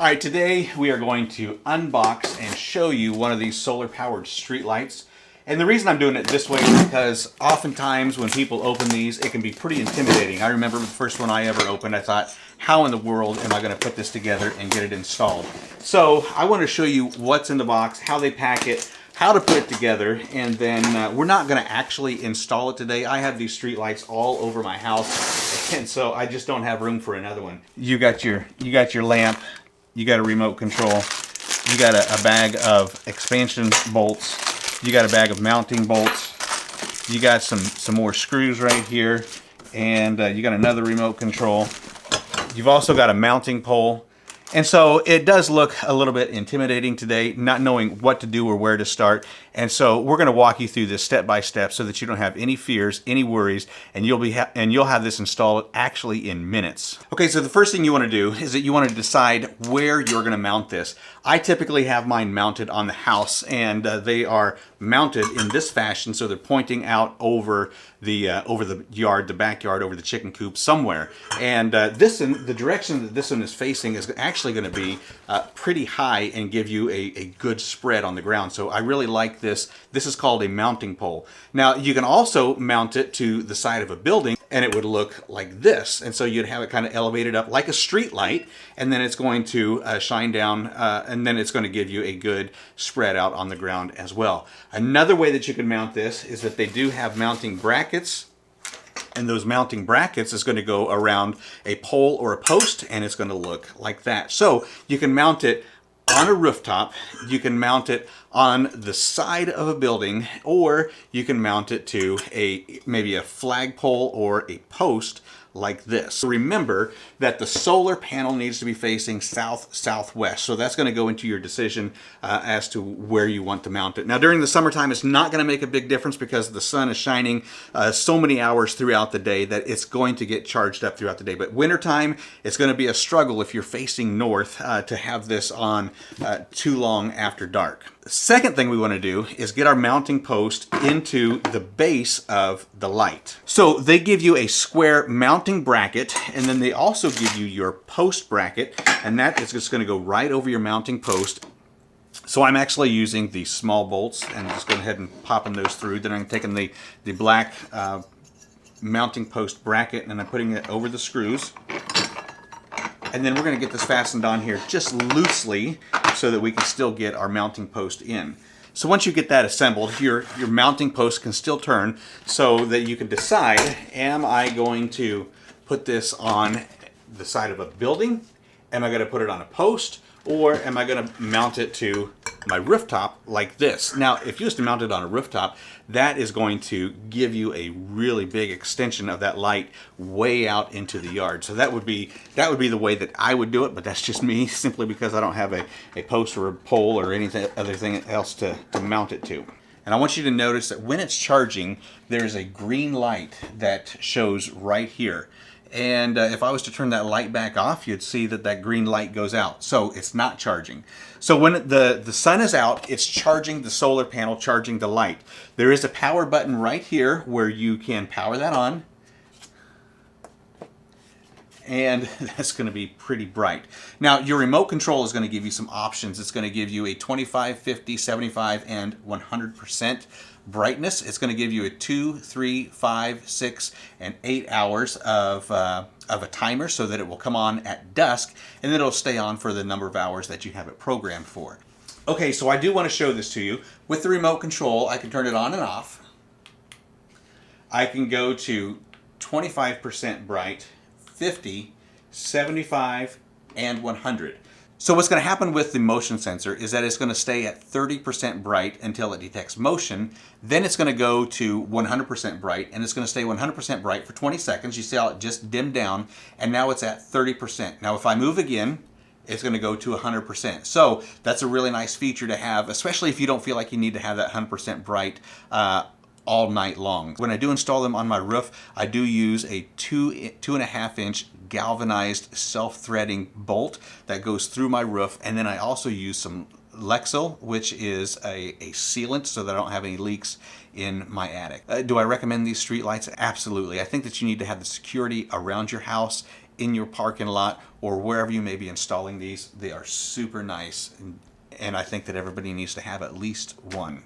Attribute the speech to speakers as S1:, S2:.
S1: All right, today we are going to unbox and show you one of these solar powered street lights. And the reason I'm doing it this way is because oftentimes when people open these, it can be pretty intimidating. I remember the first one I ever opened, I thought, how in the world am I going to put this together and get it installed? So I want to show you what's in the box, how they pack it, how to put it together, and then we're not going to actually install it today. I have these street lights all over my house, and so I just don't have room for another one. You got your lamp. You got a remote control, you got a bag of expansion bolts, you got a bag of mounting bolts, you got some more screws right here, and you got another remote control. You've also got a mounting pole. And so it does look a little bit intimidating today, not knowing what to do or where to start. And so we're going to walk you through this step by step so that you don't have any fears, any worries, and you'll have this installed actually in minutes. Okay, so the first thing you want to do is that you want to decide where you're going to mount this. I typically have mine mounted on the house, and they are mounted in this fashion, so they're pointing out over the yard, the backyard, over the chicken coop somewhere. And the direction that this one is facing is actually going to be pretty high and give you a good spread on the ground. So I really like this. This is called a mounting pole. Now you can also mount it to the side of a building and it would look like this. And so you'd have it kind of elevated up like a street light, and then it's going to shine down and then it's going to give you a good spread out on the ground as well. Another way that you can mount this is that they do have mounting brackets. And those mounting brackets is going to go around a pole or a post, and it's going to look like that. So you can mount it on a rooftop, you can mount it on the side of a building, or you can mount it to maybe a flagpole or a post like this. Remember that the solar panel needs to be facing south-southwest. So that's going to go into your decision as to where you want to mount it. Now during the summertime, it's not going to make a big difference because the sun is shining so many hours throughout the day that it's going to get charged up throughout the day. But wintertime, it's going to be a struggle if you're facing north to have this on too long after dark. The second thing we want to do is get our mounting post into the base of the light. So they give you a square mounting bracket, and then they also give you your post bracket, and that is just going to go right over your mounting post. So I'm actually using the small bolts and just going ahead and popping those through. Then I'm taking the black mounting post bracket and I'm putting it over the screws. And then we're going to get this fastened on here just loosely so that we can still get our mounting post in. So once you get that assembled, your mounting post can still turn so that you can decide, am I going to put this on the side of a building? Am I going to put it on a post? Or am I going to mount it to my rooftop like this? Now, if you was to mount it on a rooftop, that is going to give you a really big extension of that light way out into the yard. So that would be the way that I would do it, but that's just me, simply because I don't have a post or a pole or anything other thing else to mount it to. And I want you to notice that when it's charging, there's a green light that shows right here. And if I was to turn that light back off, you'd see that green light goes out. So it's not charging. So when the sun is out, it's charging the solar panel, charging the light. There is a power button right here where you can power that on. And that's going to be pretty bright. Now, your remote control is going to give you some options. It's going to give you a 25, 50, 75, and 100% brightness. It's going to give you a 2, 3, 5, 6, and 8 hours of a timer so that it will come on at dusk, and then it'll stay on for the number of hours that you have it programmed for. Okay, so I do want to show this to you. With the remote control, I can turn it on and off. I can go to 25% bright, 50, 75, and 100. So what's going to happen with the motion sensor is that it's going to stay at 30% bright until it detects motion. Then it's going to go to 100% bright, and it's going to stay 100% bright for 20 seconds. You see how it just dimmed down, and now it's at 30%. Now if I move again, it's going to go to 100%. So that's a really nice feature to have, especially if you don't feel like you need to have that 100% bright all night long. When I do install them on my roof, I do use a 2.5 inch galvanized self-threading bolt that goes through my roof, and then I also use some Lexil, which is a sealant so that I don't have any leaks in my attic. Do I recommend these street lights? Absolutely. I think that you need to have the security around your house in your parking lot or wherever you may be installing these. They are super nice, and I think that everybody needs to have at least one.